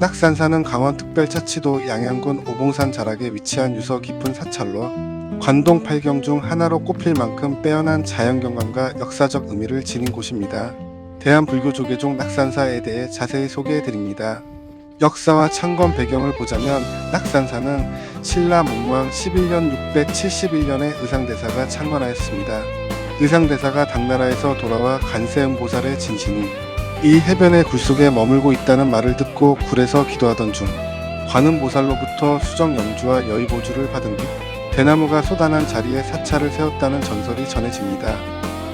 낙산사는 강원특별자치도 양양군 오봉산 자락에 위치한 유서 깊은 사찰로 관동 8경 중 하나로 꼽힐 만큼 빼어난 자연경관과 역사적 의미를 지닌 곳입니다. 대한불교조계종 낙산사에 대해 자세히 소개해드립니다. 역사와 창건 배경을 보자면 낙산사는 신라 문무왕 11년 671년에 의상대사가 창건하였습니다. 의상대사가 당나라에서 돌아와 관세음보살의 진신이 이 해변의 굴속에 머물고 있다는 말을 듣고 굴에서 기도하던 중 관음보살로부터 수정영주와 여의보주를 받은 뒤 대나무가 솟아난 자리에 사찰을 세웠다는 전설이 전해집니다.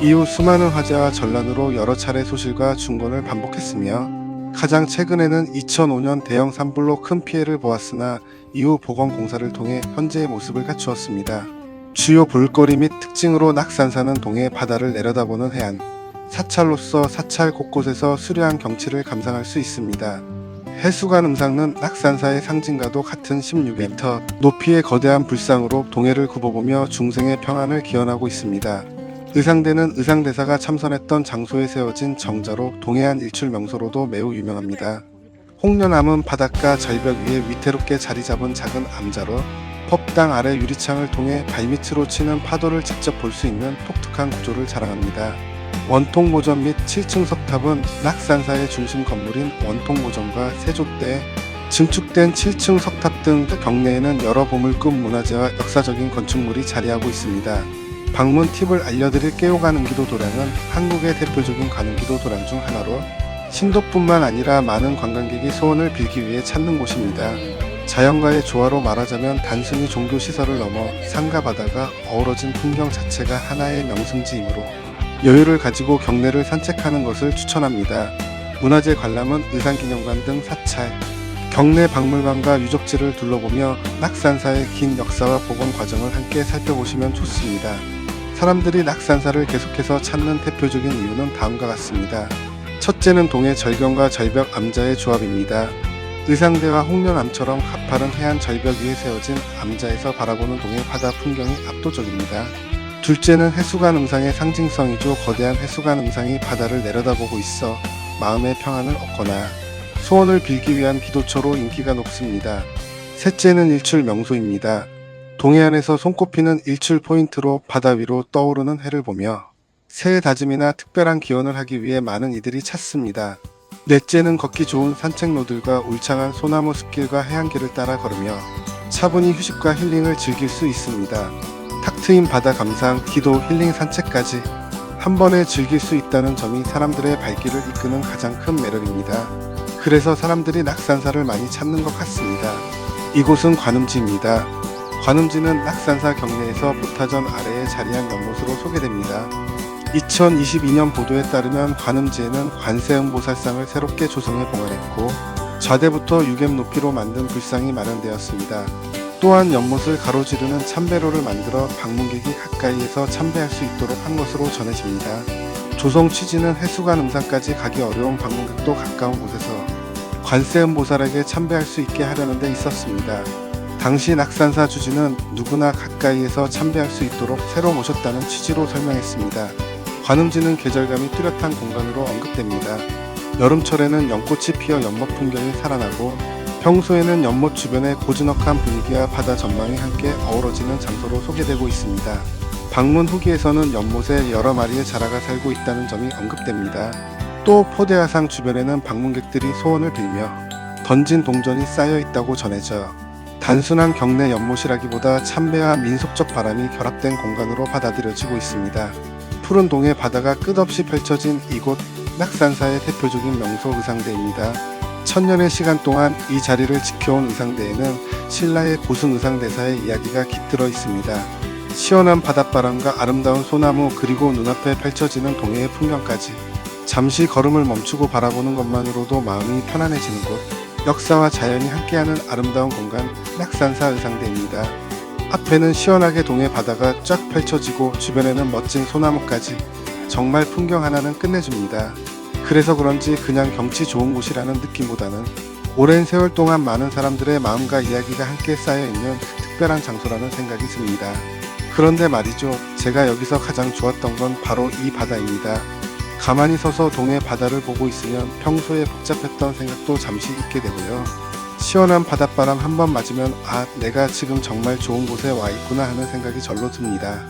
이후 수많은 화재와 전란으로 여러 차례 소실과 중건을 반복했으며 가장 최근에는 2005년 대형 산불로 큰 피해를 보았으나 이후 보건공사를 통해 현재의 모습을 갖추었습니다. 주요 볼거리 및 특징으로 낙산사는 동해 바다를 내려다보는 해안, 사찰로서 사찰 곳곳에서 수려한 경치를 감상할 수 있습니다. 해수관 음상은 낙산사의 상징과도 같은 16m 높이의 거대한 불상으로 동해를 굽어보며 중생의 평안을 기원하고 있습니다. 의상대는 의상대사가 참선했던 장소에 세워진 정자로 동해안 일출 명소로도 매우 유명합니다. 홍련암은 바닷가 절벽 위에 위태롭게 자리 잡은 작은 암자로 법당 아래 유리창을 통해 발밑으로 치는 파도를 직접 볼 수 있는 독특한 구조를 자랑합니다. 원통모전 및 7층 석탑은 낙산사의 중심 건물인 원통모전과 세조때 증축된 7층 석탑 등 경내에는 여러 보물급 문화재와 역사적인 건축물이 자리하고 있습니다. 방문 팁을 알려드릴 깨오가는 기도 도량은 한국의 대표적인 가는기도 도량 중 하나로 신도뿐만 아니라 많은 관광객이 소원을 빌기 위해 찾는 곳입니다. 자연과의 조화로 말하자면 단순히 종교시설을 넘어 산과 바다가 어우러진 풍경 자체가 하나의 명승지이므로 여유를 가지고 경내를 산책하는 것을 추천합니다. 문화재 관람은 의상기념관 등 사찰, 경내 박물관과 유적지를 둘러보며 낙산사의 긴 역사와 복원 과정을 함께 살펴보시면 좋습니다. 사람들이 낙산사를 계속해서 찾는 대표적인 이유는 다음과 같습니다. 첫째는 동해 절경과 절벽 암자의 조합입니다. 의상대와 홍련암처럼 가파른 해안 절벽 위에 세워진 암자에서 바라보는 동해 바다 풍경이 압도적입니다. 둘째는 해수관 음상의 상징성이죠. 거대한 해수관 음상이 바다를 내려다보고 있어 마음의 평안을 얻거나 소원을 빌기 위한 기도처로 인기가 높습니다. 셋째는 일출 명소입니다. 동해안에서 손꼽히는 일출 포인트로 바다 위로 떠오르는 해를 보며 새해 다짐이나 특별한 기원을 하기 위해 많은 이들이 찾습니다. 넷째는 걷기 좋은 산책로들과 울창한 소나무 숲길과 해안길을 따라 걸으며 차분히 휴식과 힐링을 즐길 수 있습니다. 탁 트인 바다 감상, 기도, 힐링, 산책까지 한 번에 즐길 수 있다는 점이 사람들의 발길을 이끄는 가장 큰 매력입니다. 그래서 사람들이 낙산사를 많이 찾는 것 같습니다. 이곳은 관음지입니다. 관음지는 낙산사 경내에서 보타전 아래에 자리한 연못으로 소개됩니다. 2022년 보도에 따르면 관음지에는 관세음보살상을 새롭게 조성해 봉헌했고 좌대부터 6엠 높이로 만든 불상이 마련되었습니다. 또한 연못을 가로지르는 참배로를 만들어 방문객이 가까이에서 참배할 수 있도록 한 것으로 전해집니다. 조성 취지는 해수관 음상까지 가기 어려운 방문객도 가까운 곳에서 관세음보살에게 참배할 수 있게 하려는 데 있었습니다. 당시 낙산사 주지는 누구나 가까이에서 참배할 수 있도록 새로 모셨다는 취지로 설명했습니다. 관음지는 계절감이 뚜렷한 공간으로 언급됩니다. 여름철에는 연꽃이 피어 연못 풍경이 살아나고 평소에는 연못 주변의 고즈넉한 분위기와 바다 전망이 함께 어우러지는 장소로 소개되고 있습니다. 방문 후기에서는 연못에 여러 마리의 자라가 살고 있다는 점이 언급됩니다. 또 포대화상 주변에는 방문객들이 소원을 빌며 던진 동전이 쌓여 있다고 전해져 단순한 경내 연못이라기보다 참배와 민속적 바람이 결합된 공간으로 받아들여지고 있습니다. 푸른 동해 바다가 끝없이 펼쳐진 이곳 낙산사의 대표적인 명소 의상대입니다. 천년의 시간 동안 이 자리를 지켜온 의상대에는 신라의 고승 의상대사의 이야기가 깃들어 있습니다. 시원한 바닷바람과 아름다운 소나무 그리고 눈앞에 펼쳐지는 동해의 풍경까지 잠시 걸음을 멈추고 바라보는 것만으로도 마음이 편안해지는 곳, 역사와 자연이 함께하는 아름다운 공간 낙산사 의상대입니다. 앞에는 시원하게 동해 바다가 쫙 펼쳐지고 주변에는 멋진 소나무까지 정말 풍경 하나는 끝내줍니다. 그래서 그런지 그냥 경치 좋은 곳이라는 느낌보다는 오랜 세월 동안 많은 사람들의 마음과 이야기가 함께 쌓여있는 특별한 장소라는 생각이 듭니다. 그런데 말이죠. 제가 여기서 가장 좋았던 건 바로 이 바다입니다. 가만히 서서 동해 바다를 보고 있으면 평소에 복잡했던 생각도 잠시 잊게 되고요. 시원한 바닷바람 한 번 맞으면 내가 지금 정말 좋은 곳에 와 있구나 하는 생각이 절로 듭니다.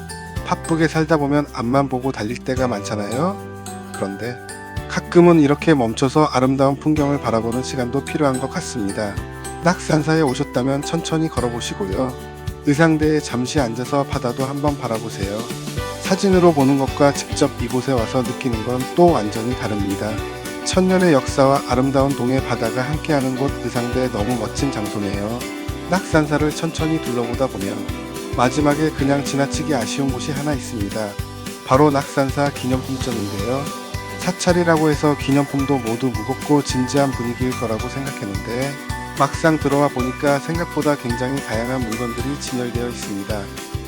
바쁘게 살다 보면 앞만 보고 달릴 때가 많잖아요. 그런데 가끔은 이렇게 멈춰서 아름다운 풍경을 바라보는 시간도 필요한 것 같습니다. 낙산사에 오셨다면 천천히 걸어보시고요. 의상대에 잠시 앉아서 바다도 한번 바라보세요. 사진으로 보는 것과 직접 이곳에 와서 느끼는 건 또 완전히 다릅니다. 천년의 역사와 아름다운 동해 바다가 함께하는 곳 의상대 너무 멋진 장소네요. 낙산사를 천천히 둘러보다 보면 마지막에 그냥 지나치기 아쉬운 곳이 하나 있습니다. 바로 낙산사 기념품점인데요. 사찰이라고 해서 기념품도 모두 무겁고 진지한 분위기일 거라고 생각했는데 막상 들어와 보니까 생각보다 굉장히 다양한 물건들이 진열되어 있습니다.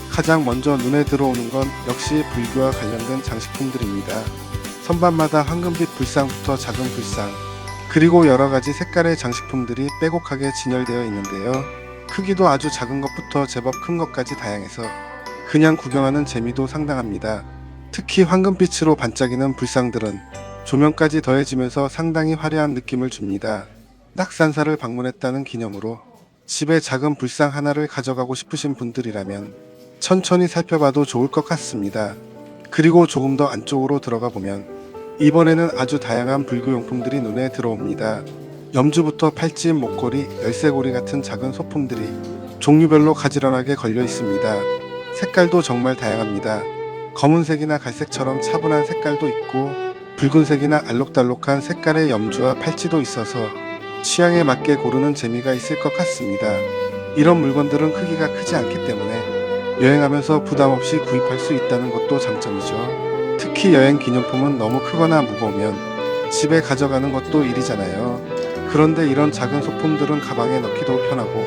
가장 먼저 눈에 들어오는 건 역시 불교와 관련된 장식품들입니다. 선반마다 황금빛 불상부터 작은 불상, 그리고 여러가지 색깔의 장식품들이 빼곡하게 진열되어 있는데요. 크기도 아주 작은 것부터 제법 큰 것까지 다양해서 그냥 구경하는 재미도 상당합니다. 특히 황금빛으로 반짝이는 불상들은 조명까지 더해지면서 상당히 화려한 느낌을 줍니다. 낙산사를 방문했다는 기념으로 집에 작은 불상 하나를 가져가고 싶으신 분들이라면 천천히 살펴봐도 좋을 것 같습니다. 그리고 조금 더 안쪽으로 들어가 보면 이번에는 아주 다양한 불교용품들이 눈에 들어옵니다. 염주부터 팔찌, 목걸이, 열쇠고리 같은 작은 소품들이 종류별로 가지런하게 걸려 있습니다. 색깔도 정말 다양합니다. 검은색이나 갈색처럼 차분한 색깔도 있고 붉은색이나 알록달록한 색깔의 염주와 팔찌도 있어서 취향에 맞게 고르는 재미가 있을 것 같습니다. 이런 물건들은 크기가 크지 않기 때문에 여행하면서 부담 없이 구입할 수 있다는 것도 장점이죠. 특히 여행 기념품은 너무 크거나 무거우면 집에 가져가는 것도 일이잖아요. 그런데 이런 작은 소품들은 가방에 넣기도 편하고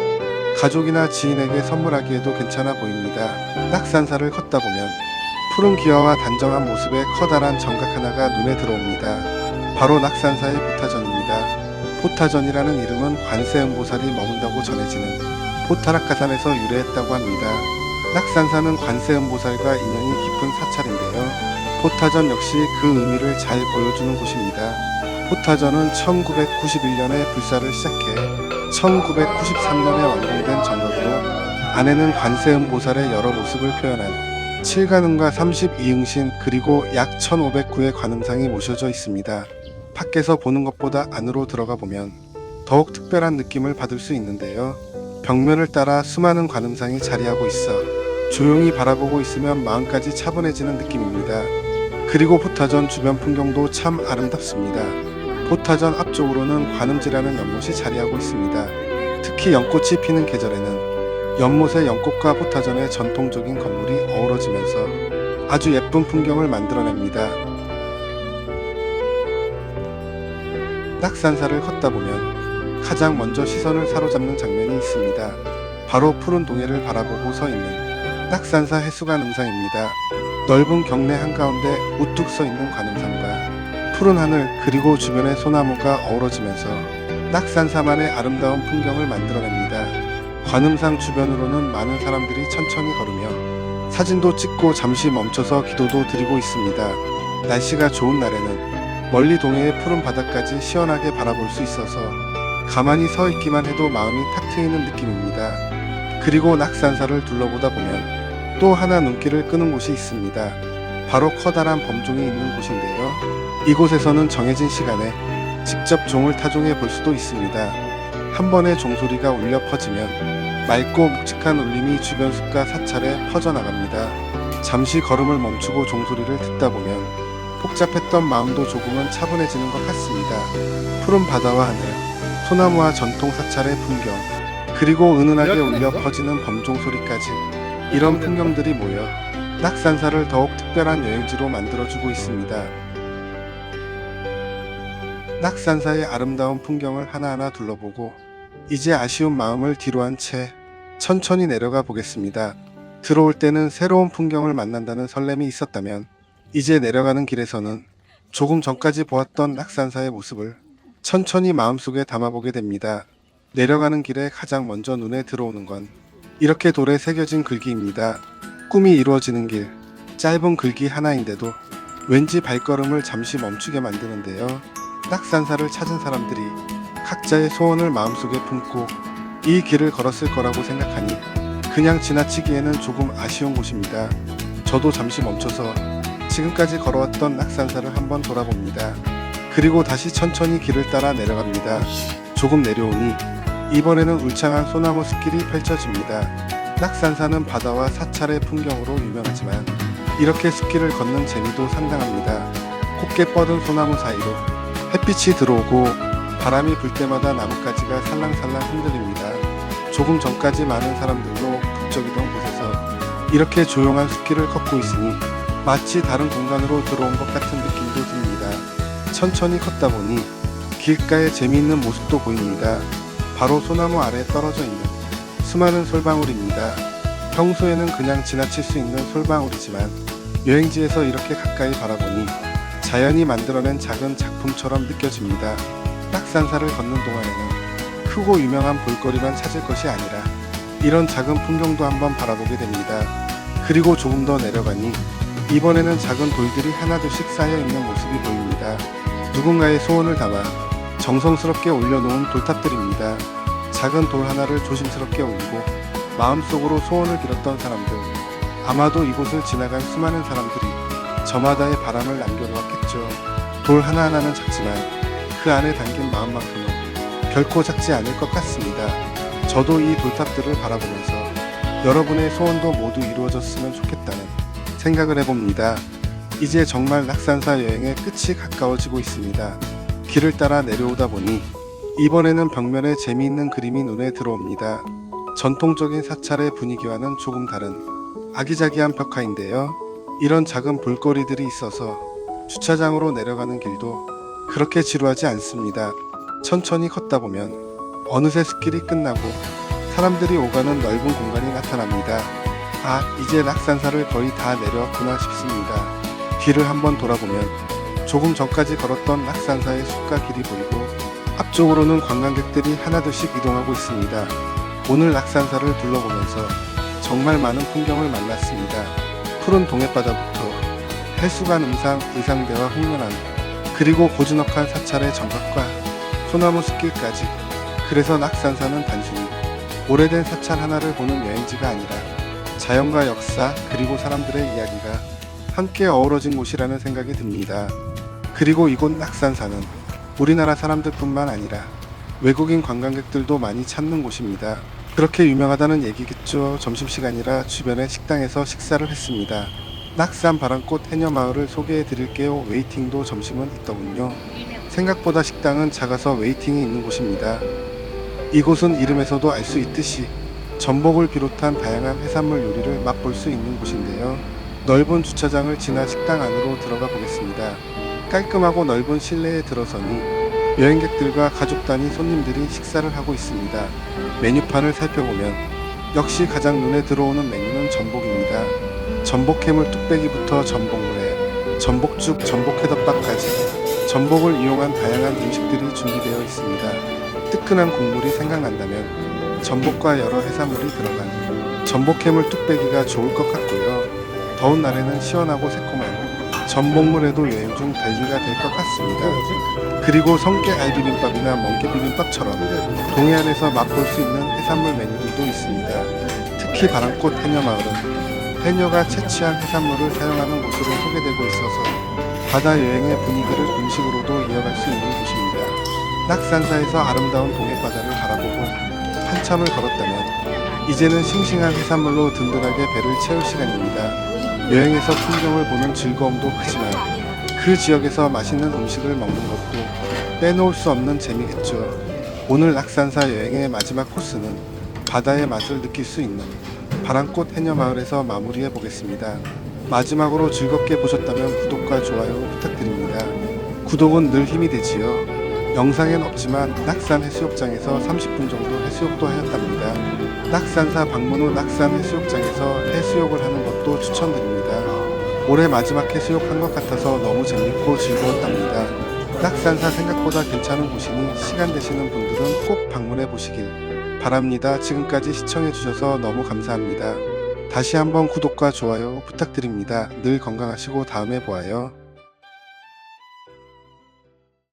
가족이나 지인에게 선물하기에도 괜찮아 보입니다. 낙산사를 걷다 보면 푸른 기와와 단정한 모습의 커다란 정각 하나가 눈에 들어옵니다. 바로 낙산사의 포타전입니다. 포타전이라는 이름은 관세음보살이 머문다고 전해지는 포타락가산에서 유래했다고 합니다. 낙산사는 관세음보살과 인연이 깊은 사찰인데요. 포타전 역시 그 의미를 잘 보여주는 곳입니다. 포타전은 1991년에 불사를 시작해 1993년에 완공된 정각으로 안에는 관세음보살의 여러 모습을 표현한 7관음과 32응신 그리고 약 1509의 관음상이 모셔져 있습니다. 밖에서 보는 것보다 안으로 들어가 보면 더욱 특별한 느낌을 받을 수 있는데요. 벽면을 따라 수많은 관음상이 자리하고 있어 조용히 바라보고 있으면 마음까지 차분해지는 느낌입니다. 그리고 포타전 주변 풍경도 참 아름답습니다. 포타전 앞쪽으로는 관음지라는 연못이 자리하고 있습니다. 특히 연꽃이 피는 계절에는 연못의 연꽃과 포타전의 전통적인 건물이 어우러지면서 아주 예쁜 풍경을 만들어냅니다. 낙산사를 걷다 보면 가장 먼저 시선을 사로잡는 장면이 있습니다. 바로 푸른 동해를 바라보고 서 있는 낙산사 해수관 음상입니다. 넓은 경내 한가운데 우뚝 서 있는 관음상과 푸른 하늘 그리고 주변의 소나무가 어우러지면서 낙산사만의 아름다운 풍경을 만들어냅니다. 관음상 주변으로는 많은 사람들이 천천히 걸으며 사진도 찍고 잠시 멈춰서 기도도 드리고 있습니다. 날씨가 좋은 날에는 멀리 동해의 푸른 바다까지 시원하게 바라볼 수 있어서 가만히 서 있기만 해도 마음이 탁 트이는 느낌입니다. 그리고 낙산사를 둘러보다 보면 또 하나 눈길을 끄는 곳이 있습니다. 바로 커다란 범종이 있는 곳인데요. 이곳에서는 정해진 시간에 직접 종을 타종해 볼 수도 있습니다. 한 번에 종소리가 울려 퍼지면 맑고 묵직한 울림이 주변 숲과 사찰에 퍼져나갑니다. 잠시 걸음을 멈추고 종소리를 듣다 보면 복잡했던 마음도 조금은 차분해지는 것 같습니다. 푸른 바다와 하늘, 소나무와 전통 사찰의 풍경, 그리고 은은하게 울려 퍼지는 범종 소리까지 이런 풍경들이 모여 낙산사를 더욱 특별한 여행지로 만들어주고 있습니다. 낙산사의 아름다운 풍경을 하나하나 둘러보고 이제 아쉬운 마음을 뒤로한 채 천천히 내려가 보겠습니다. 들어올 때는 새로운 풍경을 만난다는 설렘이 있었다면 이제 내려가는 길에서는 조금 전까지 보았던 낙산사의 모습을 천천히 마음속에 담아보게 됩니다. 내려가는 길에 가장 먼저 눈에 들어오는 건 이렇게 돌에 새겨진 글귀입니다. 꿈이 이루어지는 길, 짧은 글귀 하나인데도 왠지 발걸음을 잠시 멈추게 만드는데요. 낙산사를 찾은 사람들이 각자의 소원을 마음속에 품고 이 길을 걸었을 거라고 생각하니 그냥 지나치기에는 조금 아쉬운 곳입니다. 저도 잠시 멈춰서 지금까지 걸어왔던 낙산사를 한번 돌아봅니다. 그리고 다시 천천히 길을 따라 내려갑니다. 조금 내려오니 이번에는 울창한 소나무 숲길이 펼쳐집니다. 낙산사는 바다와 사찰의 풍경으로 유명하지만 이렇게 숲길을 걷는 재미도 상당합니다. 곱게 뻗은 소나무 사이로 햇빛이 들어오고 바람이 불 때마다 나뭇가지가 살랑살랑 흔들립니다. 조금 전까지 많은 사람들로 북적이던 곳에서 이렇게 조용한 숲길을 걷고 있으니 마치 다른 공간으로 들어온 것 같은 느낌도 듭니다. 천천히 걷다 보니 길가에 재미있는 모습도 보입니다. 바로 소나무 아래에 떨어져 있는 수많은 솔방울입니다. 평소에는 그냥 지나칠 수 있는 솔방울이지만 여행지에서 이렇게 가까이 바라보니 자연이 만들어낸 작은 작품처럼 느껴집니다. 낙산사를 걷는 동안에는 크고 유명한 볼거리만 찾을 것이 아니라 이런 작은 풍경도 한번 바라보게 됩니다. 그리고 조금 더 내려가니 이번에는 작은 돌들이 하나둘씩 쌓여있는 모습이 보입니다. 누군가의 소원을 담아 정성스럽게 올려놓은 돌탑들입니다. 작은 돌 하나를 조심스럽게 올리고 마음속으로 소원을 빌었던 사람들, 아마도 이곳을 지나간 수많은 사람들이 저마다의 바람을 남겨놓았겠죠. 돌 하나하나는 작지만 그 안에 담긴 마음만큼은 결코 작지 않을 것 같습니다. 저도 이 돌탑들을 바라보면서 여러분의 소원도 모두 이루어졌으면 좋겠다는 생각을 해봅니다. 이제 정말 낙산사 여행의 끝이 가까워지고 있습니다. 길을 따라 내려오다 보니 이번에는 벽면에 재미있는 그림이 눈에 들어옵니다. 전통적인 사찰의 분위기와는 조금 다른 아기자기한 벽화인데요. 이런 작은 볼거리들이 있어서 주차장으로 내려가는 길도 그렇게 지루하지 않습니다. 천천히 걷다 보면 어느새 숲길이 끝나고 사람들이 오가는 넓은 공간이 나타납니다. 아, 이제 낙산사를 거의 다 내려왔구나 싶습니다. 뒤를 한번 돌아보면 조금 전까지 걸었던 낙산사의 숲과 길이 보이고 앞쪽으로는 관광객들이 하나둘씩 이동하고 있습니다. 오늘 낙산사를 둘러보면서 정말 많은 풍경을 만났습니다. 푸른 동해바다부터 해수관 의상대와 홍련암, 그리고 고즈넉한 사찰의 정각과 소나무 숲길까지. 그래서 낙산사는 단순히 오래된 사찰 하나를 보는 여행지가 아니라 자연과 역사 그리고 사람들의 이야기가 함께 어우러진 곳이라는 생각이 듭니다. 그리고 이곳 낙산사는 우리나라 사람들뿐만 아니라 외국인 관광객들도 많이 찾는 곳입니다. 그렇게 유명하다는 얘기겠죠. 점심시간이라 주변의 식당에서 식사를 했습니다. 낙산 바람꽃 해녀마을을 소개해 드릴게요. 웨이팅도 점심은 있더군요. 생각보다 식당은 작아서 웨이팅이 있는 곳입니다. 이곳은 이름에서도 알 수 있듯이 전복을 비롯한 다양한 해산물 요리를 맛볼 수 있는 곳인데요. 넓은 주차장을 지나 식당 안으로 들어가 보겠습니다. 깔끔하고 넓은 실내에 들어서니 여행객들과 가족 단위 손님들이 식사를 하고 있습니다. 메뉴판을 살펴보면 역시 가장 눈에 들어오는 메뉴는 전복입니다. 전복해물 뚝배기부터 전복물회, 전복죽, 전복회덮밥까지 전복을 이용한 다양한 음식들이 준비되어 있습니다. 뜨끈한 국물이 생각난다면 전복과 여러 해산물이 들어간 전복해물 뚝배기가 좋을 것 같고요. 더운 날에는 시원하고 새콤한 전복물회도 여행 중 별미가 될 것 같습니다. 그리고 성게 알비빔밥이나 멍게 비빔밥처럼 동해안에서 맛볼 수 있는 해산물 메뉴들도 있습니다. 특히 바람꽃 해녀마을은 해녀가 채취한 해산물을 사용하는 곳으로 소개되고 있어서 바다 여행의 분위기를 음식으로도 이어갈 수 있는 곳입니다. 낙산사에서 아름다운 동해바다를 바라보고 한참을 걸었다면 이제는 싱싱한 해산물로 든든하게 배를 채울 시간입니다. 여행에서 풍경을 보는 즐거움도 크지만 그 지역에서 맛있는 음식을 먹는 것도 빼놓을 수 없는 재미겠죠. 오늘 낙산사 여행의 마지막 코스는 바다의 맛을 느낄 수 있는 바람꽃 해녀마을에서 마무리해 보겠습니다. 마지막으로 즐겁게 보셨다면 구독과 좋아요 부탁드립니다. 구독은 늘 힘이 되지요. 영상엔 없지만 낙산 해수욕장에서 30분 정도 해수욕도 하였답니다. 낙산사 방문 후 낙산 해수욕장에서 해수욕을 하는 것도 추천드립니다. 올해 마지막 해수욕 한 것 같아서 너무 재밌고 즐거웠답니다. 낙산사 생각보다 괜찮은 곳이니 시간 되시는 분들은 꼭 방문해 보시길 바랍니다. 지금까지 시청해 주셔서 너무 감사합니다. 다시 한번 구독과 좋아요 부탁드립니다. 늘 건강하시고 다음에 보아요.